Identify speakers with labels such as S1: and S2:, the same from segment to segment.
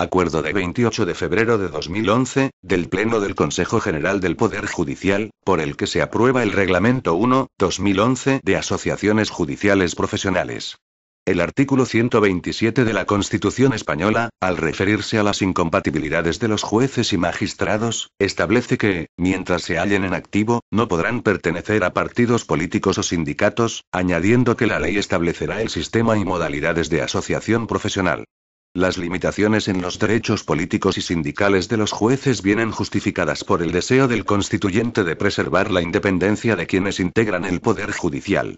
S1: Acuerdo de 28 de febrero de 2011, del Pleno del Consejo General del Poder Judicial, por el que se aprueba el Reglamento 1/2011 de Asociaciones Judiciales Profesionales. El artículo 127 de la Constitución española, al referirse a las incompatibilidades de los jueces y magistrados, establece que, mientras se hallen en activo, no podrán pertenecer a partidos políticos o sindicatos, añadiendo que la ley establecerá el sistema y modalidades de asociación profesional. Las limitaciones en los derechos políticos y sindicales de los jueces vienen justificadas por el deseo del constituyente de preservar la independencia de quienes integran el Poder Judicial.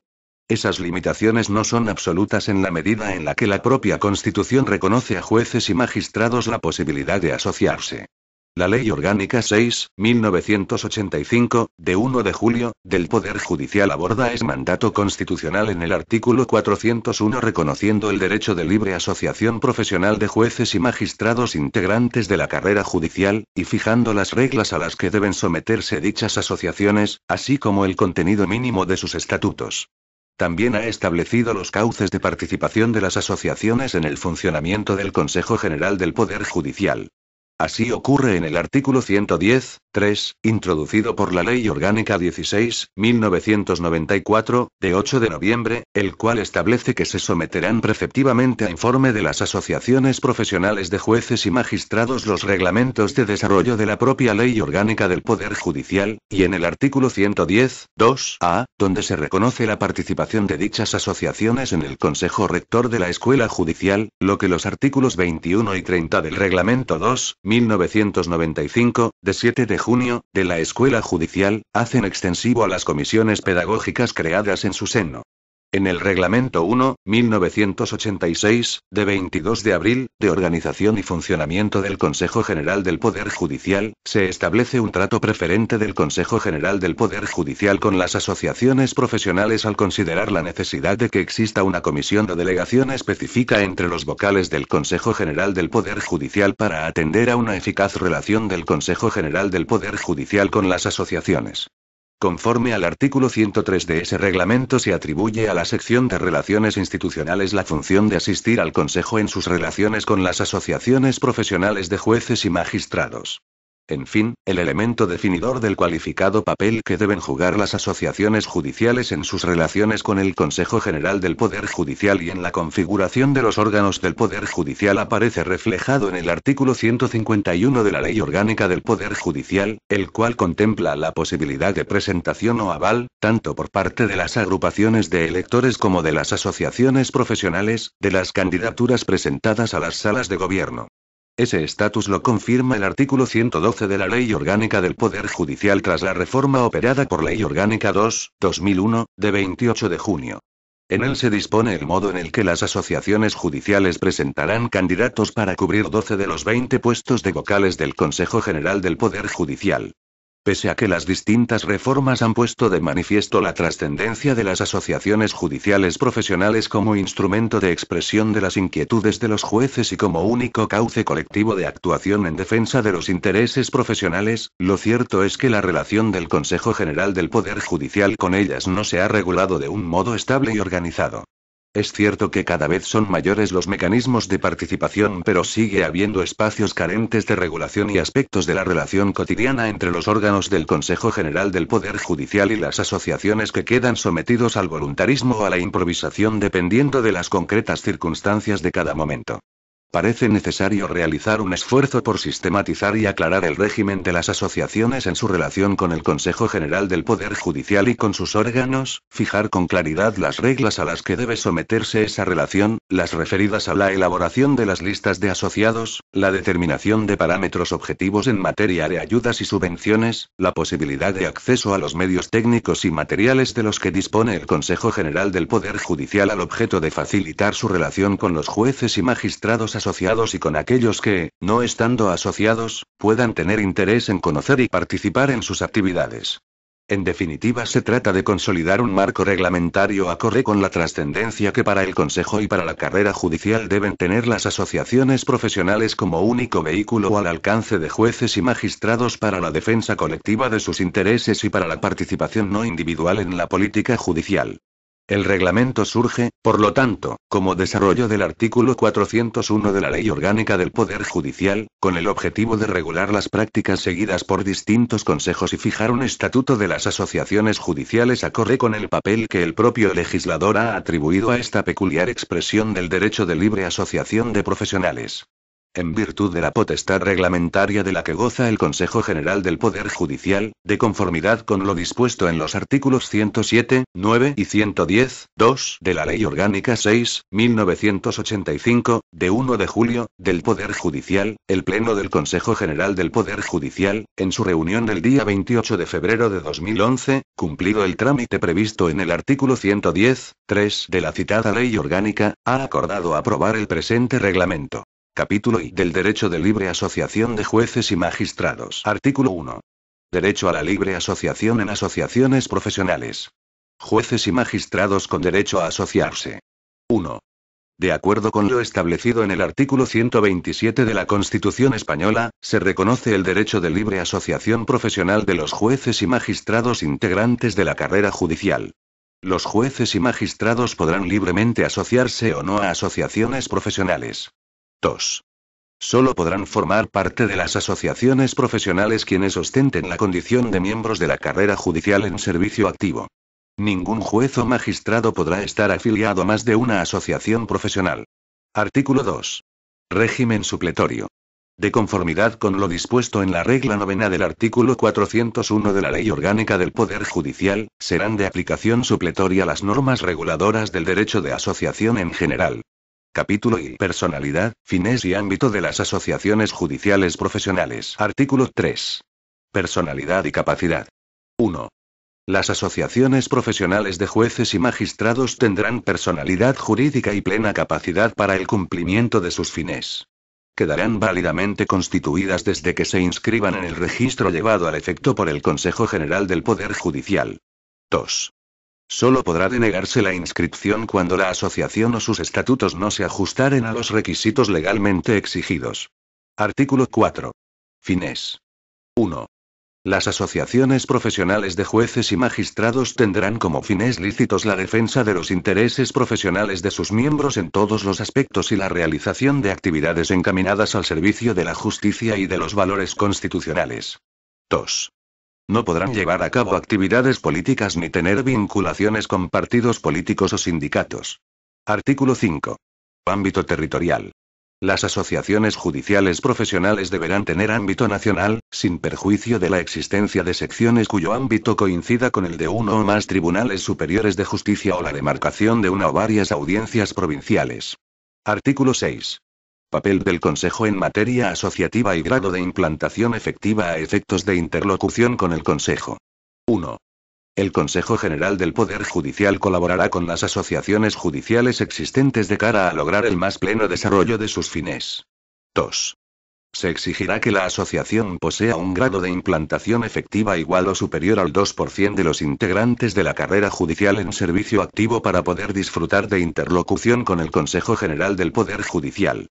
S1: Esas limitaciones no son absolutas en la medida en la que la propia Constitución reconoce a jueces y magistrados la posibilidad de asociarse. La Ley Orgánica 6/1985, de 1 de julio, del Poder Judicial aborda ese mandato constitucional en el artículo 401 reconociendo el derecho de libre asociación profesional de jueces y magistrados integrantes de la carrera judicial, y fijando las reglas a las que deben someterse dichas asociaciones, así como el contenido mínimo de sus estatutos. También ha establecido los cauces de participación de las asociaciones en el funcionamiento del Consejo General del Poder Judicial. Así ocurre en el artículo 110.3, introducido por la Ley Orgánica 16/1994, de 8 de noviembre, el cual establece que se someterán preceptivamente a informe de las asociaciones profesionales de jueces y magistrados los reglamentos de desarrollo de la propia Ley Orgánica del Poder Judicial, y en el artículo 110.2a, donde se reconoce la participación de dichas asociaciones en el Consejo Rector de la Escuela Judicial, lo que los artículos 21 y 30 del Reglamento 2/1995, de 7 de junio, de la Escuela Judicial, hacen extensivo a las comisiones pedagógicas creadas en su seno. En el Reglamento 1/1986, de 22 de abril, de organización y funcionamiento del Consejo General del Poder Judicial, se establece un trato preferente del Consejo General del Poder Judicial con las asociaciones profesionales al considerar la necesidad de que exista una comisión o delegación específica entre los vocales del Consejo General del Poder Judicial para atender a una eficaz relación del Consejo General del Poder Judicial con las asociaciones. Conforme al artículo 103 de ese reglamento se atribuye a la sección de Relaciones Institucionales la función de asistir al Consejo en sus relaciones con las asociaciones profesionales de jueces y magistrados. En fin, el elemento definidor del cualificado papel que deben jugar las asociaciones judiciales en sus relaciones con el Consejo General del Poder Judicial y en la configuración de los órganos del Poder Judicial aparece reflejado en el artículo 151 de la Ley Orgánica del Poder Judicial, el cual contempla la posibilidad de presentación o aval, tanto por parte de las agrupaciones de electores como de las asociaciones profesionales, de las candidaturas presentadas a las salas de gobierno. Ese estatus lo confirma el artículo 112 de la Ley Orgánica del Poder Judicial tras la reforma operada por Ley Orgánica 2/2001, de 28 de junio. En él se dispone el modo en el que las asociaciones judiciales presentarán candidatos para cubrir 12 de los 20 puestos de vocales del Consejo General del Poder Judicial. Pese a que las distintas reformas han puesto de manifiesto la trascendencia de las asociaciones judiciales profesionales como instrumento de expresión de las inquietudes de los jueces y como único cauce colectivo de actuación en defensa de los intereses profesionales, lo cierto es que la relación del Consejo General del Poder Judicial con ellas no se ha regulado de un modo estable y organizado. Es cierto que cada vez son mayores los mecanismos de participación, pero sigue habiendo espacios carentes de regulación y aspectos de la relación cotidiana entre los órganos del Consejo General del Poder Judicial y las asociaciones que quedan sometidos al voluntarismo o a la improvisación dependiendo de las concretas circunstancias de cada momento. Parece necesario realizar un esfuerzo por sistematizar y aclarar el régimen de las asociaciones en su relación con el Consejo General del Poder Judicial y con sus órganos, fijar con claridad las reglas a las que debe someterse esa relación, las referidas a la elaboración de las listas de asociados, la determinación de parámetros objetivos en materia de ayudas y subvenciones, la posibilidad de acceso a los medios técnicos y materiales de los que dispone el Consejo General del Poder Judicial al objeto de facilitar su relación con los jueces y magistrados asociados y con aquellos que, no estando asociados, puedan tener interés en conocer y participar en sus actividades. En definitiva, se trata de consolidar un marco reglamentario acorde con la trascendencia que para el Consejo y para la carrera judicial deben tener las asociaciones profesionales como único vehículo al alcance de jueces y magistrados para la defensa colectiva de sus intereses y para la participación no individual en la política judicial. El reglamento surge, por lo tanto, como desarrollo del artículo 401 de la Ley Orgánica del Poder Judicial, con el objetivo de regular las prácticas seguidas por distintos consejos y fijar un estatuto de las asociaciones judiciales acorde con el papel que el propio legislador ha atribuido a esta peculiar expresión del derecho de libre asociación de profesionales. En virtud de la potestad reglamentaria de la que goza el Consejo General del Poder Judicial, de conformidad con lo dispuesto en los artículos 107, 9 y 110, 2 de la Ley Orgánica 6, 1985, de 1 de julio, del Poder Judicial, el Pleno del Consejo General del Poder Judicial, en su reunión del día 28 de febrero de 2011, cumplido el trámite previsto en el artículo 110, 3 de la citada Ley Orgánica, ha acordado aprobar el presente reglamento. Capítulo I del Derecho de Libre Asociación de Jueces y Magistrados. Artículo 1. Derecho a la libre asociación en asociaciones profesionales. Jueces y magistrados con derecho a asociarse. 1. De acuerdo con lo establecido en el artículo 127 de la Constitución Española, se reconoce el derecho de libre asociación profesional de los jueces y magistrados integrantes de la carrera judicial. Los jueces y magistrados podrán libremente asociarse o no a asociaciones profesionales. 2. Solo podrán formar parte de las asociaciones profesionales quienes ostenten la condición de miembros de la carrera judicial en servicio activo. Ningún juez o magistrado podrá estar afiliado a más de una asociación profesional. Artículo 2. Régimen supletorio. De conformidad con lo dispuesto en la regla 9 del artículo 401 de la Ley Orgánica del Poder Judicial, serán de aplicación supletoria las normas reguladoras del derecho de asociación en general. Capítulo I. Personalidad, fines y ámbito de las asociaciones judiciales profesionales. Artículo 3. Personalidad y capacidad. 1. Las asociaciones profesionales de jueces y magistrados tendrán personalidad jurídica y plena capacidad para el cumplimiento de sus fines. Quedarán válidamente constituidas desde que se inscriban en el registro llevado al efecto por el Consejo General del Poder Judicial. 2. Solo podrá denegarse la inscripción cuando la asociación o sus estatutos no se ajustaren a los requisitos legalmente exigidos. Artículo 4. Fines. 1. Las asociaciones profesionales de jueces y magistrados tendrán como fines lícitos la defensa de los intereses profesionales de sus miembros en todos los aspectos y la realización de actividades encaminadas al servicio de la justicia y de los valores constitucionales. 2. No podrán llevar a cabo actividades políticas ni tener vinculaciones con partidos políticos o sindicatos. Artículo 5. Ámbito territorial. Las asociaciones judiciales profesionales deberán tener ámbito nacional, sin perjuicio de la existencia de secciones cuyo ámbito coincida con el de uno o más tribunales superiores de justicia o la demarcación de una o varias audiencias provinciales. Artículo 6. Papel del Consejo en materia asociativa y grado de implantación efectiva a efectos de interlocución con el Consejo. 1. El Consejo General del Poder Judicial colaborará con las asociaciones judiciales existentes de cara a lograr el más pleno desarrollo de sus fines. 2. Se exigirá que la asociación posea un grado de implantación efectiva igual o superior al 2% de los integrantes de la carrera judicial en servicio activo para poder disfrutar de interlocución con el Consejo General del Poder Judicial.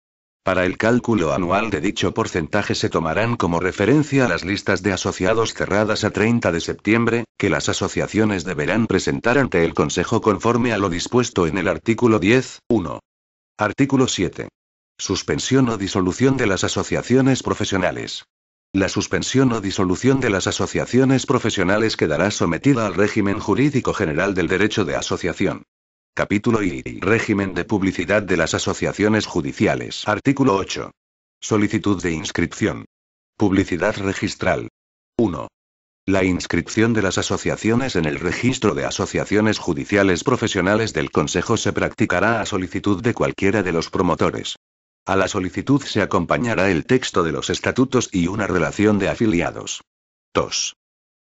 S1: Para el cálculo anual de dicho porcentaje se tomarán como referencia las listas de asociados cerradas a 30 de septiembre, que las asociaciones deberán presentar ante el Consejo conforme a lo dispuesto en el artículo 10, 1. Artículo 7. Suspensión o disolución de las asociaciones profesionales. La suspensión o disolución de las asociaciones profesionales quedará sometida al régimen jurídico general del derecho de asociación. Capítulo I. Régimen de publicidad de las asociaciones judiciales. Artículo 8. Solicitud de inscripción. Publicidad registral. 1. La inscripción de las asociaciones en el registro de asociaciones judiciales profesionales del Consejo se practicará a solicitud de cualquiera de los promotores. A la solicitud se acompañará el texto de los estatutos y una relación de afiliados. 2.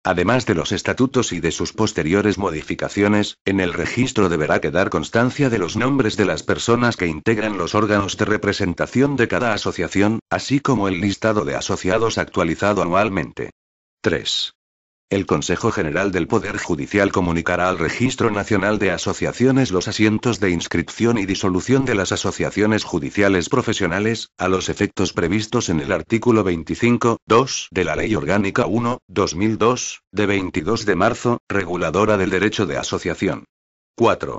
S1: Además de los estatutos y de sus posteriores modificaciones, en el registro deberá quedar constancia de los nombres de las personas que integran los órganos de representación de cada asociación, así como el listado de asociados actualizado anualmente. 3. El Consejo General del Poder Judicial comunicará al Registro Nacional de Asociaciones los asientos de inscripción y disolución de las asociaciones judiciales profesionales, a los efectos previstos en el artículo 25, 2 de la Ley Orgánica 1, 2002, de 22 de marzo, reguladora del derecho de asociación. 4.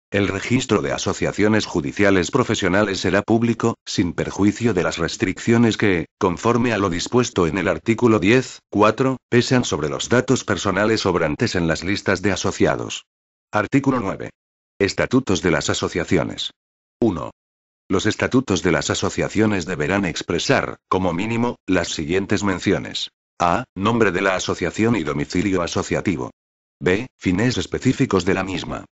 S1: El registro de asociaciones judiciales profesionales será público, sin perjuicio de las restricciones que, conforme a lo dispuesto en el artículo 10.4, pesan sobre los datos personales sobrantes en las listas de asociados. Artículo 9. Estatutos de las asociaciones. 1. Los estatutos de las asociaciones deberán expresar, como mínimo, las siguientes menciones. A. Nombre de la asociación y domicilio asociativo. B. Fines específicos de la misma.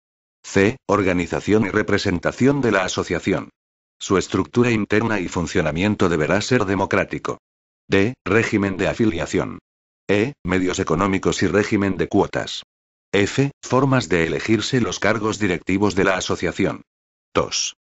S1: C. Organización y representación de la asociación. Su estructura interna y funcionamiento deberá ser democrático. D. Régimen de afiliación. E. Medios económicos y régimen de cuotas. F. Formas de elegirse los cargos directivos de la asociación. 2.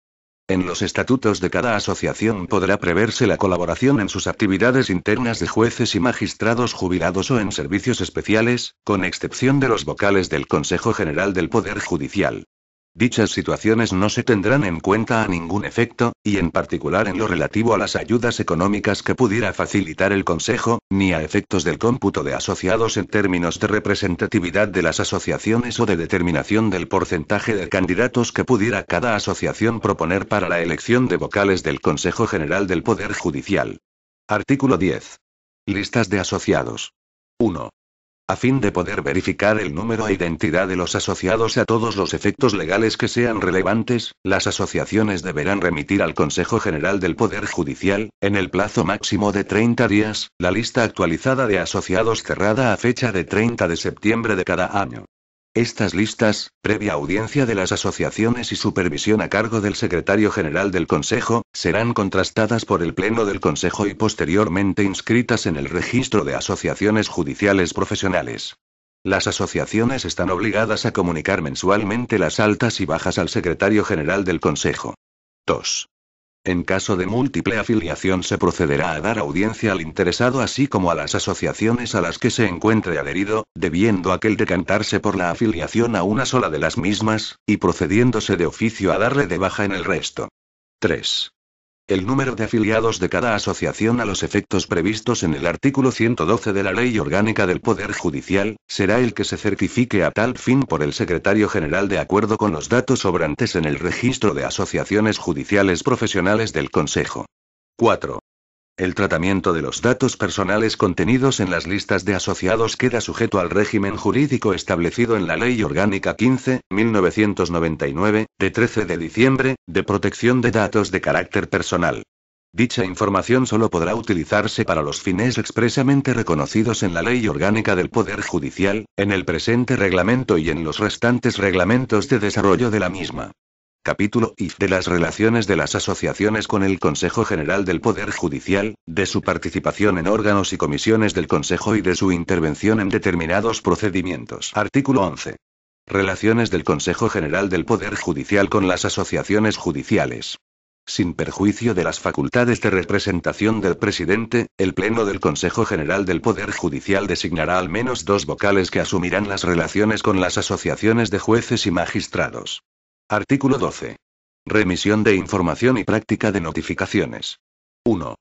S1: En los estatutos de cada asociación podrá preverse la colaboración en sus actividades internas de jueces y magistrados jubilados o en servicios especiales, con excepción de los vocales del Consejo General del Poder Judicial. Dichas situaciones no se tendrán en cuenta a ningún efecto, y en particular en lo relativo a las ayudas económicas que pudiera facilitar el Consejo, ni a efectos del cómputo de asociados en términos de representatividad de las asociaciones o de determinación del porcentaje de candidatos que pudiera cada asociación proponer para la elección de vocales del Consejo General del Poder Judicial. Artículo 10. Listas de asociados. 1. A fin de poder verificar el número e identidad de los asociados a todos los efectos legales que sean relevantes, las asociaciones deberán remitir al Consejo General del Poder Judicial, en el plazo máximo de 30 días, la lista actualizada de asociados cerrada a fecha de 30 de septiembre de cada año. Estas listas, previa audiencia de las asociaciones y supervisión a cargo del secretario general del Consejo, serán contrastadas por el Pleno del Consejo y posteriormente inscritas en el registro de asociaciones judiciales profesionales. Las asociaciones están obligadas a comunicar mensualmente las altas y bajas al secretario general del Consejo. 2. En caso de múltiple afiliación se procederá a dar audiencia al interesado así como a las asociaciones a las que se encuentre adherido, debiendo aquel decantarse por la afiliación a una sola de las mismas, y procediéndose de oficio a darle de baja en el resto. 3. El número de afiliados de cada asociación a los efectos previstos en el artículo 112 de la Ley Orgánica del Poder Judicial, será el que se certifique a tal fin por el secretario general de acuerdo con los datos sobrantes en el registro de asociaciones judiciales profesionales del Consejo. 4. El tratamiento de los datos personales contenidos en las listas de asociados queda sujeto al régimen jurídico establecido en la Ley Orgánica 15.1999, de 13 de diciembre, de protección de datos de carácter personal. Dicha información solo podrá utilizarse para los fines expresamente reconocidos en la Ley Orgánica del Poder Judicial, en el presente reglamento y en los restantes reglamentos de desarrollo de la misma. Capítulo I. De las relaciones de las asociaciones con el Consejo General del Poder Judicial, de su participación en órganos y comisiones del Consejo y de su intervención en determinados procedimientos. Artículo 11. Relaciones del Consejo General del Poder Judicial con las asociaciones judiciales. Sin perjuicio de las facultades de representación del presidente, el Pleno del Consejo General del Poder Judicial designará al menos 2 vocales que asumirán las relaciones con las asociaciones de jueces y magistrados. Artículo 12. Remisión de información y práctica de notificaciones. 1.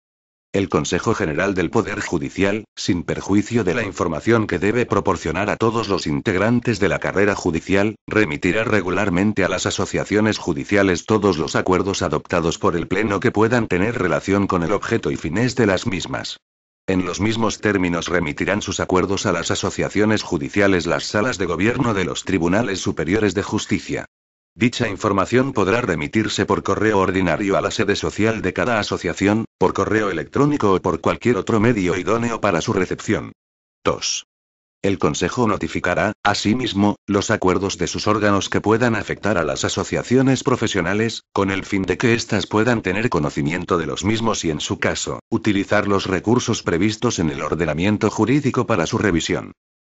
S1: El Consejo General del Poder Judicial, sin perjuicio de la información que debe proporcionar a todos los integrantes de la carrera judicial, remitirá regularmente a las asociaciones judiciales todos los acuerdos adoptados por el Pleno que puedan tener relación con el objeto y fines de las mismas. En los mismos términos remitirán sus acuerdos a las asociaciones judiciales las salas de gobierno de los tribunales superiores de justicia. Dicha información podrá remitirse por correo ordinario a la sede social de cada asociación, por correo electrónico o por cualquier otro medio idóneo para su recepción. 2. El Consejo notificará, asimismo, los acuerdos de sus órganos que puedan afectar a las asociaciones profesionales, con el fin de que éstas puedan tener conocimiento de los mismos y en su caso, utilizar los recursos previstos en el ordenamiento jurídico para su revisión.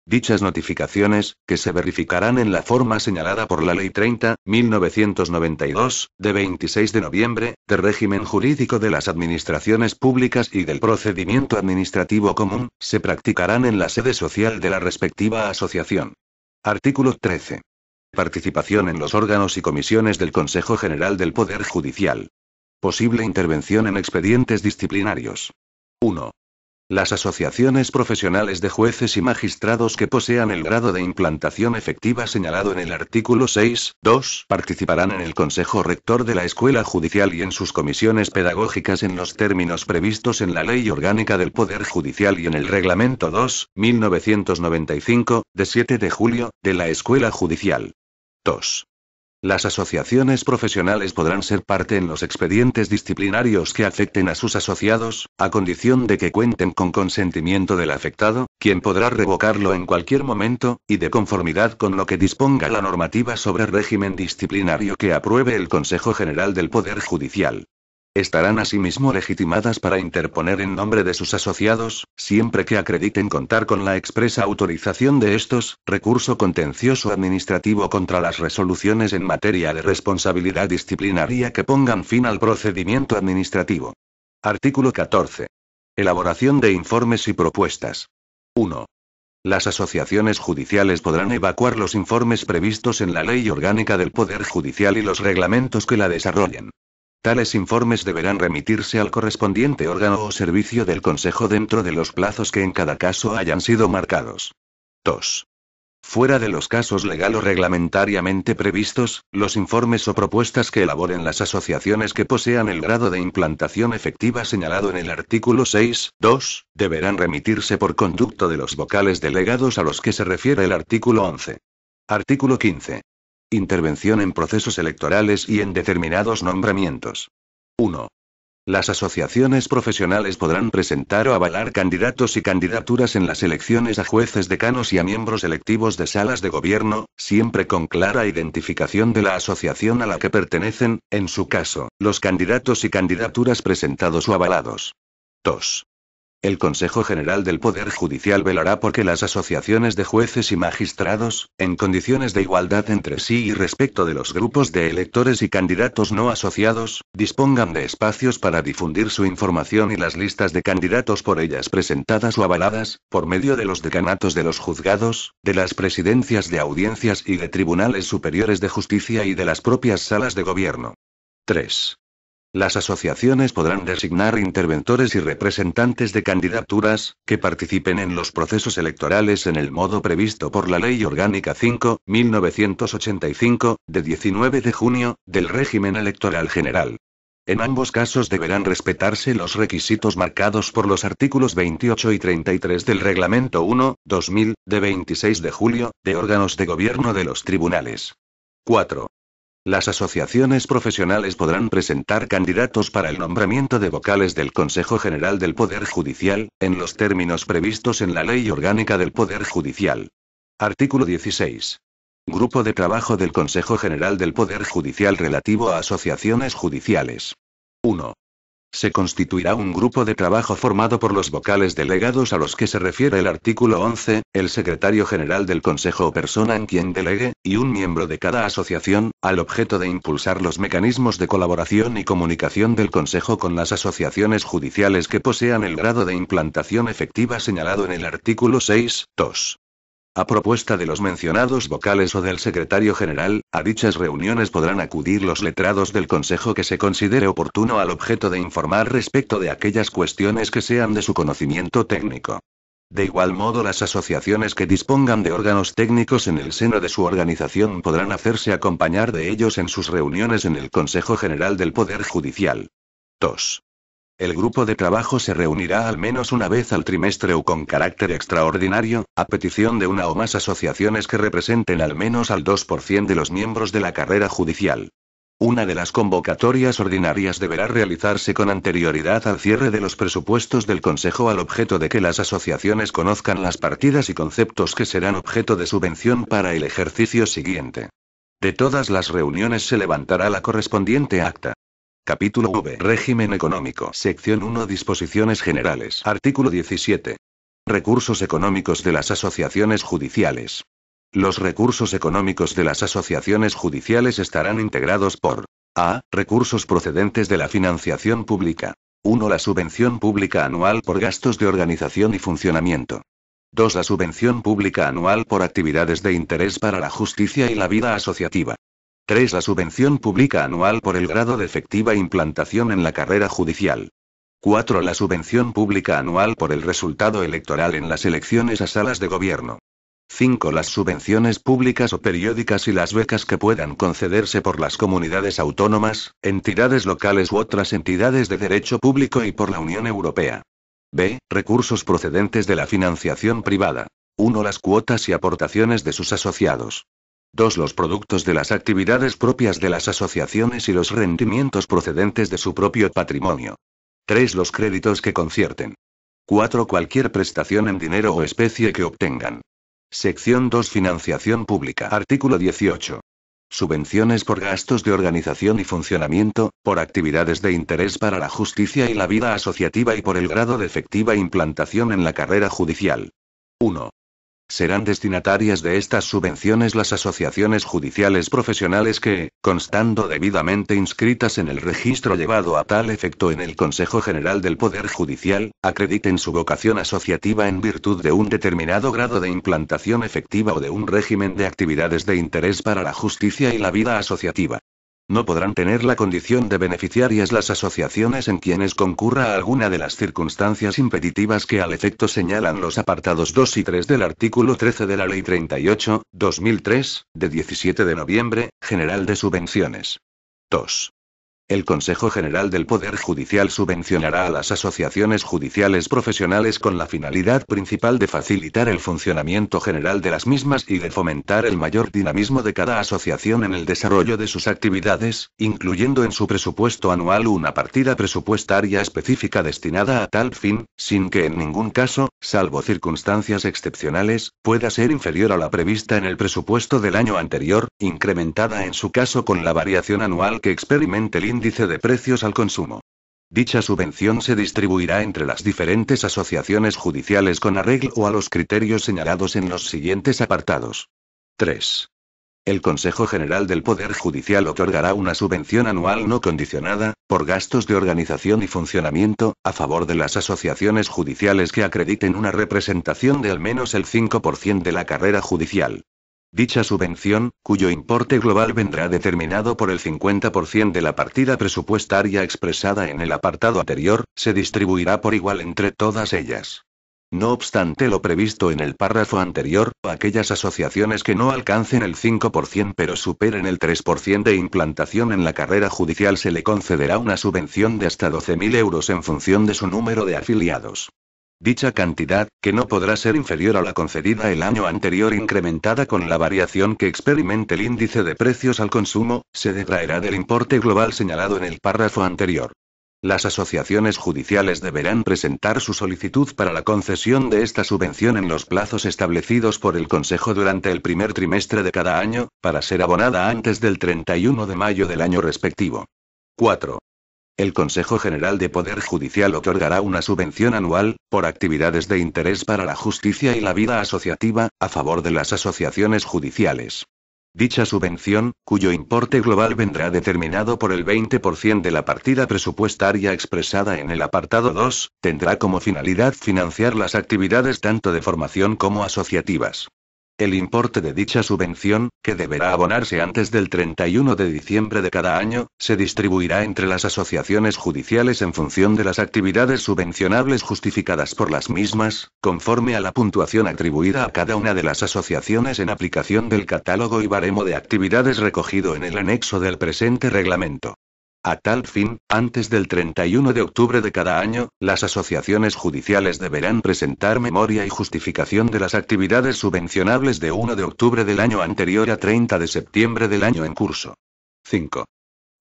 S1: Dichas notificaciones, que se verificarán en la forma señalada por la Ley 30.1992, de 26 de noviembre, de régimen jurídico de las administraciones públicas y del procedimiento administrativo común, se practicarán en la sede social de la respectiva asociación. Artículo 13. Participación en los órganos y comisiones del Consejo General del Poder Judicial. Posible intervención en expedientes disciplinarios. 1. Las asociaciones profesionales de jueces y magistrados que posean el grado de implantación efectiva señalado en el artículo 6.2 participarán en el Consejo Rector de la Escuela Judicial y en sus comisiones pedagógicas en los términos previstos en la Ley Orgánica del Poder Judicial y en el Reglamento 2.1995, de 7 de julio, de la Escuela Judicial. 2. Las asociaciones profesionales podrán ser parte en los expedientes disciplinarios que afecten a sus asociados, a condición de que cuenten con consentimiento del afectado, quien podrá revocarlo en cualquier momento, y de conformidad con lo que disponga la normativa sobre régimen disciplinario que apruebe el Consejo General del Poder Judicial. Estarán asimismo legitimadas para interponer en nombre de sus asociados, siempre que acrediten contar con la expresa autorización de estos, recurso contencioso administrativo contra las resoluciones en materia de responsabilidad disciplinaria que pongan fin al procedimiento administrativo. Artículo 14. Elaboración de informes y propuestas. 1. Las asociaciones judiciales podrán evacuar los informes previstos en la Ley Orgánica del Poder Judicial y los reglamentos que la desarrollen. Tales informes deberán remitirse al correspondiente órgano o servicio del Consejo dentro de los plazos que en cada caso hayan sido marcados. 2. Fuera de los casos legal o reglamentariamente previstos, los informes o propuestas que elaboren las asociaciones que posean el grado de implantación efectiva señalado en el artículo 6.2, deberán remitirse por conducto de los vocales delegados a los que se refiere el artículo 11. Artículo 15. Intervención en procesos electorales y en determinados nombramientos. 1. Las asociaciones profesionales podrán presentar o avalar candidatos y candidaturas en las elecciones a jueces decanos y a miembros electivos de salas de gobierno, siempre con clara identificación de la asociación a la que pertenecen, en su caso, los candidatos y candidaturas presentados o avalados. 2. El Consejo General del Poder Judicial velará por que las asociaciones de jueces y magistrados, en condiciones de igualdad entre sí y respecto de los grupos de electores y candidatos no asociados, dispongan de espacios para difundir su información y las listas de candidatos por ellas presentadas o avaladas, por medio de los decanatos de los juzgados, de las presidencias de audiencias y de tribunales superiores de justicia y de las propias salas de gobierno. 3. Las asociaciones podrán designar interventores y representantes de candidaturas, que participen en los procesos electorales en el modo previsto por la Ley Orgánica 5.1985, de 19 de junio, del régimen electoral general. En ambos casos deberán respetarse los requisitos marcados por los artículos 28 y 33 del Reglamento 1/2000, de 26 de julio, de órganos de gobierno de los tribunales. 4. Las asociaciones profesionales podrán presentar candidatos para el nombramiento de vocales del Consejo General del Poder Judicial, en los términos previstos en la Ley Orgánica del Poder Judicial. Artículo 16. Grupo de trabajo del Consejo General del Poder Judicial relativo a asociaciones judiciales. 1. Se constituirá un grupo de trabajo formado por los vocales delegados a los que se refiere el artículo 11, el secretario general del Consejo o persona en quien delegue, y un miembro de cada asociación, al objeto de impulsar los mecanismos de colaboración y comunicación del Consejo con las asociaciones judiciales que posean el grado de implantación efectiva señalado en el artículo 6.2. A propuesta de los mencionados vocales o del secretario general, a dichas reuniones podrán acudir los letrados del Consejo que se considere oportuno al objeto de informar respecto de aquellas cuestiones que sean de su conocimiento técnico. De igual modo, las asociaciones que dispongan de órganos técnicos en el seno de su organización podrán hacerse acompañar de ellos en sus reuniones en el Consejo General del Poder Judicial. 2. El grupo de trabajo se reunirá al menos una vez al trimestre o con carácter extraordinario, a petición de una o más asociaciones que representen al menos al 2% de los miembros de la carrera judicial. Una de las convocatorias ordinarias deberá realizarse con anterioridad al cierre de los presupuestos del Consejo al objeto de que las asociaciones conozcan las partidas y conceptos que serán objeto de subvención para el ejercicio siguiente. De todas las reuniones se levantará la correspondiente acta. Capítulo V. Régimen económico. Sección 1. Disposiciones generales. Artículo 17. Recursos económicos de las asociaciones judiciales. Los recursos económicos de las asociaciones judiciales estarán integrados por a. Recursos procedentes de la financiación pública. 1. La subvención pública anual por gastos de organización y funcionamiento. 2. La subvención pública anual por actividades de interés para la justicia y la vida asociativa. 3. La subvención pública anual por el grado de efectiva implantación en la carrera judicial. 4. La subvención pública anual por el resultado electoral en las elecciones a salas de gobierno. 5. Las subvenciones públicas o periódicas y las becas que puedan concederse por las comunidades autónomas, entidades locales u otras entidades de derecho público y por la Unión Europea. B. Recursos procedentes de la financiación privada. 1. Las cuotas y aportaciones de sus asociados. 2. Los productos de las actividades propias de las asociaciones y los rendimientos procedentes de su propio patrimonio. 3. Los créditos que concierten. 4. Cualquier prestación en dinero o especie que obtengan. Sección 2. Financiación pública. Artículo 18. Subvenciones por gastos de organización y funcionamiento, por actividades de interés para la justicia y la vida asociativa y por el grado de efectiva implantación en la carrera judicial. 1. Serán destinatarias de estas subvenciones las asociaciones judiciales profesionales que, constando debidamente inscritas en el registro llevado a tal efecto en el Consejo General del Poder Judicial, acrediten su vocación asociativa en virtud de un determinado grado de implantación efectiva o de un régimen de actividades de interés para la justicia y la vida asociativa. No podrán tener la condición de beneficiarias las asociaciones en quienes concurra alguna de las circunstancias impeditivas que al efecto señalan los apartados 2 y 3 del artículo 13 de la Ley 38/2003, de 17 de noviembre, General de Subvenciones. 2. El Consejo General del Poder Judicial subvencionará a las asociaciones judiciales profesionales con la finalidad principal de facilitar el funcionamiento general de las mismas y de fomentar el mayor dinamismo de cada asociación en el desarrollo de sus actividades, incluyendo en su presupuesto anual una partida presupuestaria específica destinada a tal fin, sin que en ningún caso, salvo circunstancias excepcionales, pueda ser inferior a la prevista en el presupuesto del año anterior, incrementada en su caso con la variación anual que experimente el índice de precios al consumo. Dicha subvención se distribuirá entre las diferentes asociaciones judiciales con arreglo a los criterios señalados en los siguientes apartados. 3. El Consejo General del Poder Judicial otorgará una subvención anual no condicionada, por gastos de organización y funcionamiento, a favor de las asociaciones judiciales que acrediten una representación de al menos el 5% de la carrera judicial. Dicha subvención, cuyo importe global vendrá determinado por el 50% de la partida presupuestaria expresada en el apartado anterior, se distribuirá por igual entre todas ellas. No obstante lo previsto en el párrafo anterior, aquellas asociaciones que no alcancen el 5% pero superen el 3% de implantación en la carrera judicial se le concederá una subvención de hasta 12.000 euros en función de su número de afiliados. Dicha cantidad, que no podrá ser inferior a la concedida el año anterior incrementada con la variación que experimente el índice de precios al consumo, se detraerá del importe global señalado en el párrafo anterior. Las asociaciones judiciales deberán presentar su solicitud para la concesión de esta subvención en los plazos establecidos por el Consejo durante el primer trimestre de cada año, para ser abonada antes del 31 de mayo del año respectivo. 4. El Consejo General de Poder Judicial otorgará una subvención anual, por actividades de interés para la justicia y la vida asociativa, a favor de las asociaciones judiciales. Dicha subvención, cuyo importe global vendrá determinado por el 20% de la partida presupuestaria expresada en el apartado 2, tendrá como finalidad financiar las actividades tanto de formación como asociativas. El importe de dicha subvención, que deberá abonarse antes del 31 de diciembre de cada año, se distribuirá entre las asociaciones judiciales en función de las actividades subvencionables justificadas por las mismas, conforme a la puntuación atribuida a cada una de las asociaciones en aplicación del catálogo y baremo de actividades recogido en el anexo del presente reglamento. A tal fin, antes del 31 de octubre de cada año, las asociaciones judiciales deberán presentar memoria y justificación de las actividades subvencionables de 1 de octubre del año anterior a 30 de septiembre del año en curso. 5.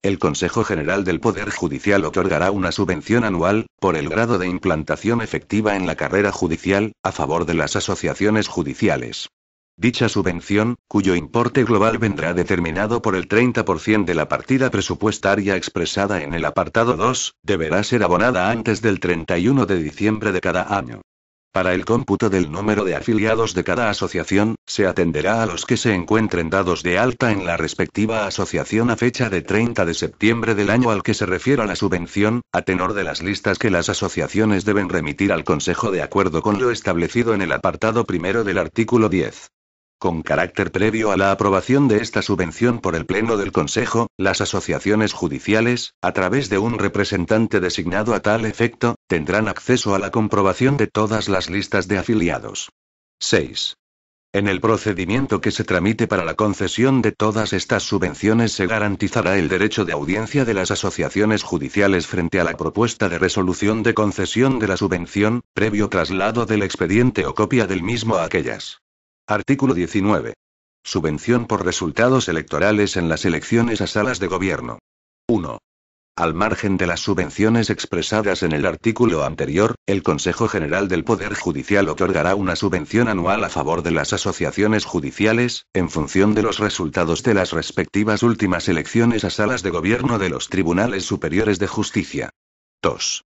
S1: El Consejo General del Poder Judicial otorgará una subvención anual, por el grado de implantación efectiva en la carrera judicial, a favor de las asociaciones judiciales. Dicha subvención, cuyo importe global vendrá determinado por el 30% de la partida presupuestaria expresada en el apartado 2, deberá ser abonada antes del 31 de diciembre de cada año. Para el cómputo del número de afiliados de cada asociación, se atenderá a los que se encuentren dados de alta en la respectiva asociación a fecha de 30 de septiembre del año al que se refiera la subvención, a tenor de las listas que las asociaciones deben remitir al Consejo de acuerdo con lo establecido en el apartado primero del artículo 10. Con carácter previo a la aprobación de esta subvención por el Pleno del Consejo, las asociaciones judiciales, a través de un representante designado a tal efecto, tendrán acceso a la comprobación de todas las listas de afiliados. 6. En el procedimiento que se tramite para la concesión de todas estas subvenciones se garantizará el derecho de audiencia de las asociaciones judiciales frente a la propuesta de resolución de concesión de la subvención, previo traslado del expediente o copia del mismo a aquellas. Artículo 19. Subvención por resultados electorales en las elecciones a salas de gobierno. 1. Al margen de las subvenciones expresadas en el artículo anterior, el Consejo General del Poder Judicial otorgará una subvención anual a favor de las asociaciones judiciales, en función de los resultados de las respectivas últimas elecciones a salas de gobierno de los Tribunales Superiores de Justicia. 2.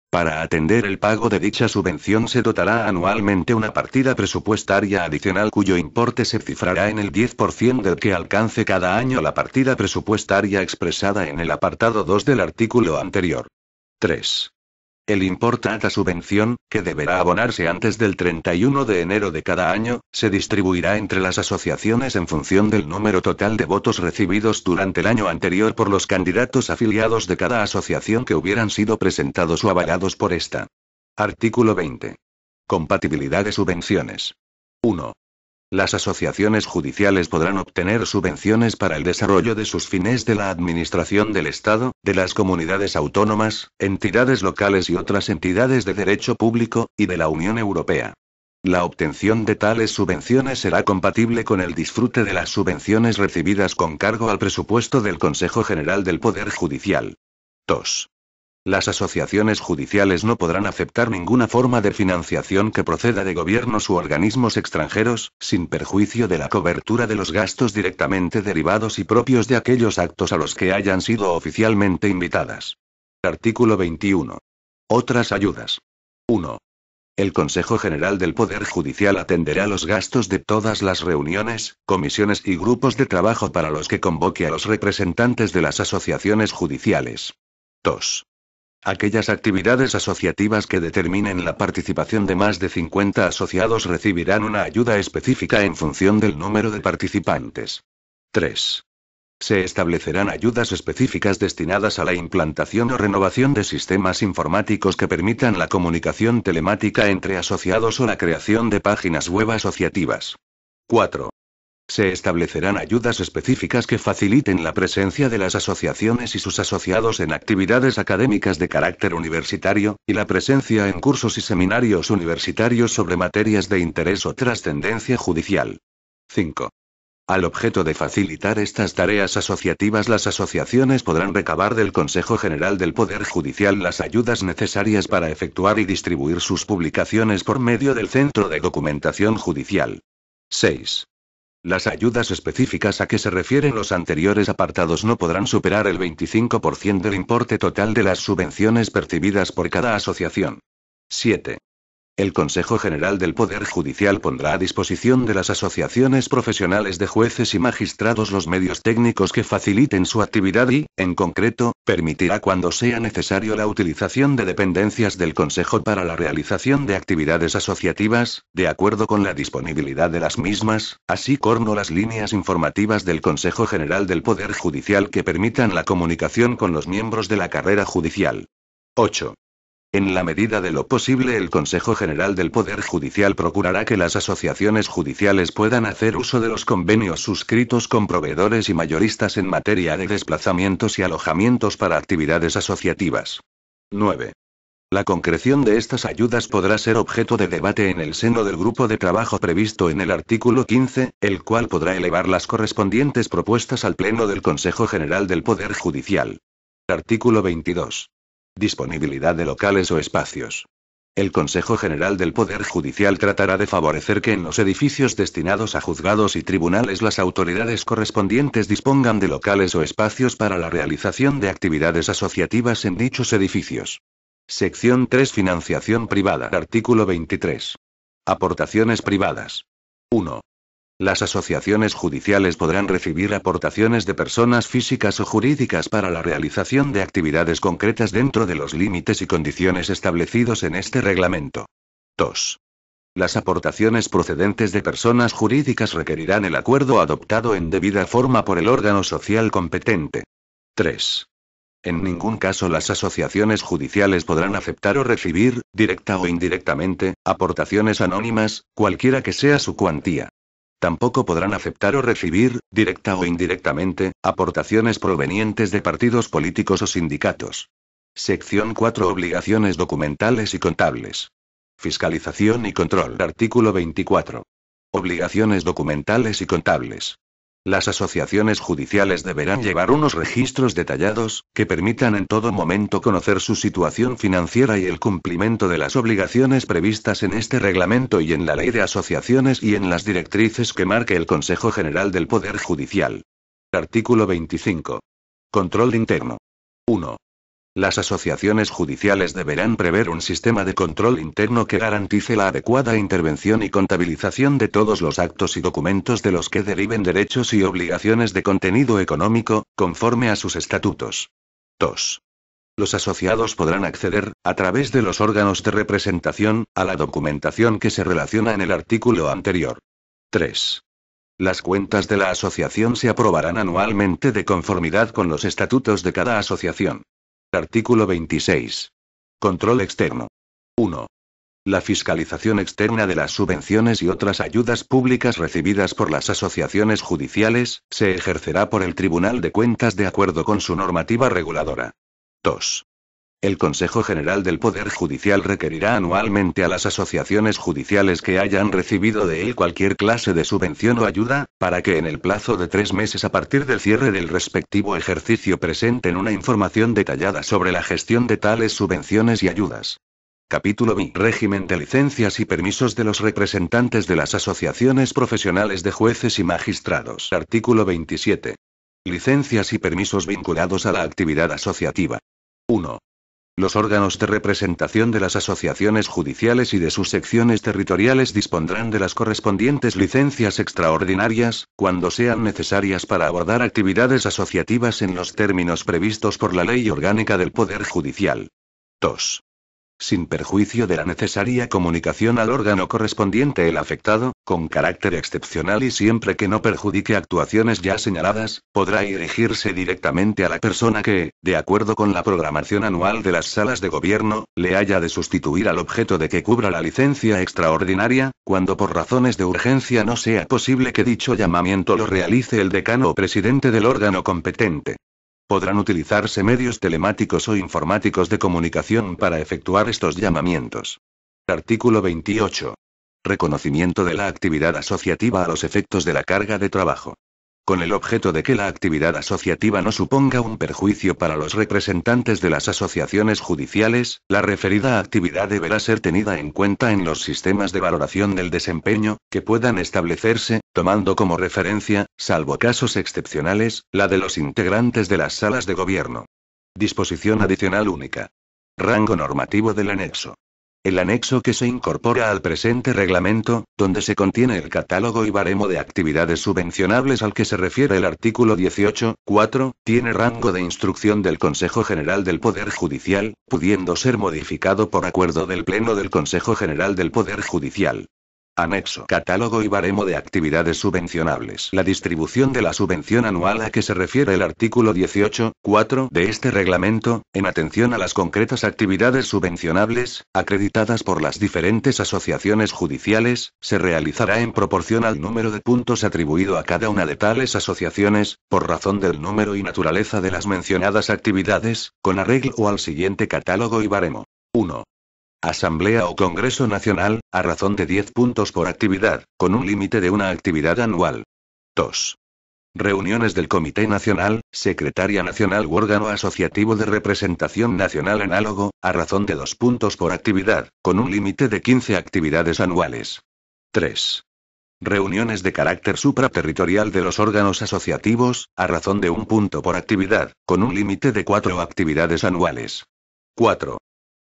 S1: Para atender el pago de dicha subvención se dotará anualmente una partida presupuestaria adicional cuyo importe se cifrará en el 10% del que alcance cada año la partida presupuestaria expresada en el apartado 2 del artículo anterior. 3. El importe a subvención, que deberá abonarse antes del 31 de enero de cada año, se distribuirá entre las asociaciones en función del número total de votos recibidos durante el año anterior por los candidatos afiliados de cada asociación que hubieran sido presentados o avalados por esta. Artículo 20. Compatibilidad de subvenciones. 1. Las asociaciones judiciales podrán obtener subvenciones para el desarrollo de sus fines de la Administración del Estado, de las comunidades autónomas, entidades locales y otras entidades de derecho público, y de la Unión Europea. La obtención de tales subvenciones será compatible con el disfrute de las subvenciones recibidas con cargo al presupuesto del Consejo General del Poder Judicial. 2. Las asociaciones judiciales no podrán aceptar ninguna forma de financiación que proceda de gobiernos u organismos extranjeros, sin perjuicio de la cobertura de los gastos directamente derivados y propios de aquellos actos a los que hayan sido oficialmente invitadas. Artículo 21. Otras ayudas. 1. El Consejo General del Poder Judicial atenderá los gastos de todas las reuniones, comisiones y grupos de trabajo para los que convoque a los representantes de las asociaciones judiciales. 2. Aquellas actividades asociativas que determinen la participación de más de 50 asociados recibirán una ayuda específica en función del número de participantes. 3. Se establecerán ayudas específicas destinadas a la implantación o renovación de sistemas informáticos que permitan la comunicación telemática entre asociados o la creación de páginas web asociativas. 4. Se establecerán ayudas específicas que faciliten la presencia de las asociaciones y sus asociados en actividades académicas de carácter universitario, y la presencia en cursos y seminarios universitarios sobre materias de interés o trascendencia judicial. 5. Al objeto de facilitar estas tareas asociativas, las asociaciones podrán recabar del Consejo General del Poder Judicial las ayudas necesarias para efectuar y distribuir sus publicaciones por medio del Centro de Documentación Judicial. 6. Las ayudas específicas a que se refieren los anteriores apartados no podrán superar el 25% del importe total de las subvenciones percibidas por cada asociación. 7. El Consejo General del Poder Judicial pondrá a disposición de las asociaciones profesionales de jueces y magistrados los medios técnicos que faciliten su actividad y, en concreto, permitirá cuando sea necesario la utilización de dependencias del Consejo para la realización de actividades asociativas, de acuerdo con la disponibilidad de las mismas, así como las líneas informativas del Consejo General del Poder Judicial que permitan la comunicación con los miembros de la carrera judicial. 8. En la medida de lo posible, el Consejo General del Poder Judicial procurará que las asociaciones judiciales puedan hacer uso de los convenios suscritos con proveedores y mayoristas en materia de desplazamientos y alojamientos para actividades asociativas. 9. La concreción de estas ayudas podrá ser objeto de debate en el seno del grupo de trabajo previsto en el artículo 15, el cual podrá elevar las correspondientes propuestas al Pleno del Consejo General del Poder Judicial. Artículo 22. Disponibilidad de locales o espacios. El Consejo General del Poder Judicial tratará de favorecer que en los edificios destinados a juzgados y tribunales las autoridades correspondientes dispongan de locales o espacios para la realización de actividades asociativas en dichos edificios. Sección 3. Financiación privada. Artículo 23. Aportaciones privadas. 1. Las asociaciones judiciales podrán recibir aportaciones de personas físicas o jurídicas para la realización de actividades concretas dentro de los límites y condiciones establecidos en este reglamento. 2. Las aportaciones procedentes de personas jurídicas requerirán el acuerdo adoptado en debida forma por el órgano social competente. 3. En ningún caso las asociaciones judiciales podrán aceptar o recibir, directa o indirectamente, aportaciones anónimas, cualquiera que sea su cuantía. Tampoco podrán aceptar o recibir, directa o indirectamente, aportaciones provenientes de partidos políticos o sindicatos. Sección 4. Obligaciones documentales y contables. Fiscalización y control. Artículo 24. Obligaciones documentales y contables. Las asociaciones judiciales deberán llevar unos registros detallados, que permitan en todo momento conocer su situación financiera y el cumplimiento de las obligaciones previstas en este reglamento y en la Ley de Asociaciones y en las directrices que marque el Consejo General del Poder Judicial. Artículo 25. Control interno. 1. Las asociaciones judiciales deberán prever un sistema de control interno que garantice la adecuada intervención y contabilización de todos los actos y documentos de los que deriven derechos y obligaciones de contenido económico, conforme a sus estatutos. 2. Los asociados podrán acceder, a través de los órganos de representación, a la documentación que se relaciona en el artículo anterior. 3. Las cuentas de la asociación se aprobarán anualmente de conformidad con los estatutos de cada asociación. Artículo 26. Control externo. 1. La fiscalización externa de las subvenciones y otras ayudas públicas recibidas por las asociaciones judiciales, se ejercerá por el Tribunal de Cuentas de acuerdo con su normativa reguladora. 2. El Consejo General del Poder Judicial requerirá anualmente a las asociaciones judiciales que hayan recibido de él cualquier clase de subvención o ayuda, para que en el plazo de 3 meses a partir del cierre del respectivo ejercicio presenten una información detallada sobre la gestión de tales subvenciones y ayudas. Capítulo B. Régimen de licencias y permisos de los representantes de las asociaciones profesionales de jueces y magistrados. Artículo 27. Licencias y permisos vinculados a la actividad asociativa. 1. Los órganos de representación de las asociaciones judiciales y de sus secciones territoriales dispondrán de las correspondientes licencias extraordinarias, cuando sean necesarias para abordar actividades asociativas en los términos previstos por la Ley Orgánica del Poder Judicial. 2. Sin perjuicio de la necesaria comunicación al órgano correspondiente el afectado, con carácter excepcional y siempre que no perjudique actuaciones ya señaladas, podrá dirigirse directamente a la persona que, de acuerdo con la programación anual de las salas de gobierno, le haya de sustituir al objeto de que cubra la licencia extraordinaria, cuando por razones de urgencia no sea posible que dicho llamamiento lo realice el decano o presidente del órgano competente. Podrán utilizarse medios telemáticos o informáticos de comunicación para efectuar estos llamamientos. Artículo 28. Reconocimiento de la actividad asociativa a los efectos de la carga de trabajo. Con el objeto de que la actividad asociativa no suponga un perjuicio para los representantes de las asociaciones judiciales, la referida actividad deberá ser tenida en cuenta en los sistemas de valoración del desempeño, que puedan establecerse, tomando como referencia, salvo casos excepcionales, la de los integrantes de las salas de gobierno. Disposición adicional única. Rango normativo del anexo. El anexo que se incorpora al presente reglamento, donde se contiene el catálogo y baremo de actividades subvencionables al que se refiere el artículo 18.4, tiene rango de instrucción del Consejo General del Poder Judicial, pudiendo ser modificado por acuerdo del Pleno del Consejo General del Poder Judicial. Anexo. Catálogo y baremo de actividades subvencionables. La distribución de la subvención anual a que se refiere el artículo 18.4 de este reglamento, en atención a las concretas actividades subvencionables, acreditadas por las diferentes asociaciones judiciales, se realizará en proporción al número de puntos atribuido a cada una de tales asociaciones, por razón del número y naturaleza de las mencionadas actividades, con arreglo al siguiente catálogo y baremo. 1. Asamblea o Congreso Nacional, a razón de 10 puntos por actividad, con un límite de una actividad anual. 2. Reuniones del Comité Nacional, Secretaria Nacional u órgano asociativo de representación nacional análogo, a razón de 2 puntos por actividad, con un límite de 15 actividades anuales. 3. Reuniones de carácter supraterritorial de los órganos asociativos, a razón de 1 punto por actividad, con un límite de 4 actividades anuales. 4.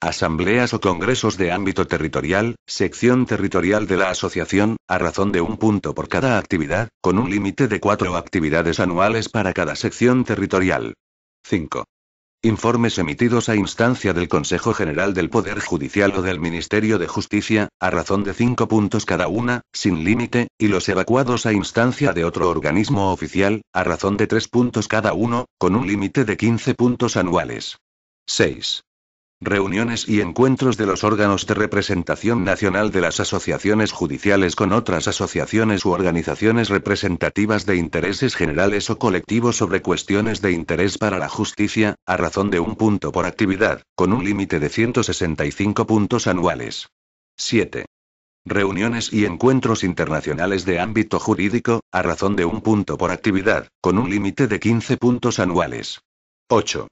S1: Asambleas o congresos de ámbito territorial, sección territorial de la asociación, a razón de 1 punto por cada actividad, con un límite de 4 actividades anuales para cada sección territorial. 5. Informes emitidos a instancia del Consejo General del Poder Judicial o del Ministerio de Justicia, a razón de 5 puntos cada una, sin límite, y los evacuados a instancia de otro organismo oficial, a razón de 3 puntos cada uno, con un límite de 15 puntos anuales. 6. Reuniones y encuentros de los órganos de representación nacional de las asociaciones judiciales con otras asociaciones u organizaciones representativas de intereses generales o colectivos sobre cuestiones de interés para la justicia, a razón de 1 punto por actividad, con un límite de 165 puntos anuales. 7. Reuniones y encuentros internacionales de ámbito jurídico, a razón de 1 punto por actividad, con un límite de 15 puntos anuales. 8.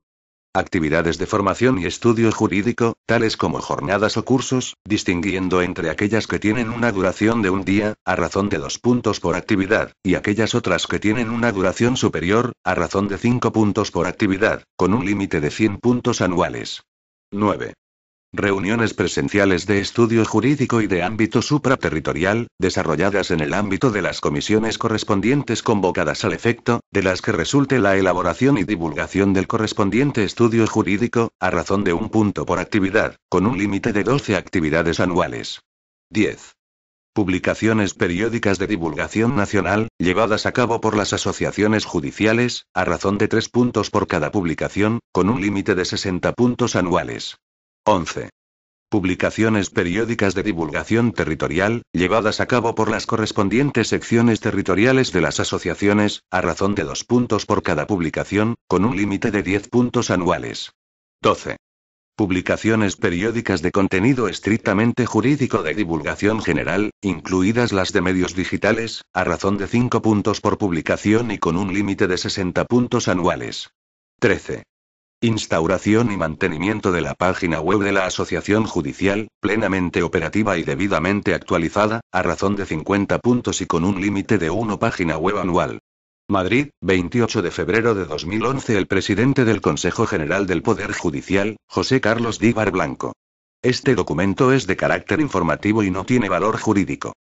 S1: Actividades de formación y estudio jurídico, tales como jornadas o cursos, distinguiendo entre aquellas que tienen una duración de 1 día, a razón de 2 puntos por actividad, y aquellas otras que tienen una duración superior, a razón de 5 puntos por actividad, con un límite de 100 puntos anuales. 9. Reuniones presenciales de estudio jurídico y de ámbito supraterritorial, desarrolladas en el ámbito de las comisiones correspondientes convocadas al efecto, de las que resulte la elaboración y divulgación del correspondiente estudio jurídico, a razón de 1 punto por actividad, con un límite de 12 actividades anuales. 10. Publicaciones periódicas de divulgación nacional, llevadas a cabo por las asociaciones judiciales, a razón de 3 puntos por cada publicación, con un límite de 60 puntos anuales. 11. Publicaciones periódicas de divulgación territorial, llevadas a cabo por las correspondientes secciones territoriales de las asociaciones, a razón de 2 puntos por cada publicación, con un límite de 10 puntos anuales. 12. Publicaciones periódicas de contenido estrictamente jurídico de divulgación general, incluidas las de medios digitales, a razón de 5 puntos por publicación y con un límite de 60 puntos anuales. 13. Instauración y mantenimiento de la página web de la Asociación Judicial, plenamente operativa y debidamente actualizada, a razón de 50 puntos y con un límite de 1 página web anual. Madrid, 28 de febrero de 2011. El presidente del Consejo General del Poder Judicial, José Carlos Díbar Blanco. Este documento es de carácter informativo y no tiene valor jurídico.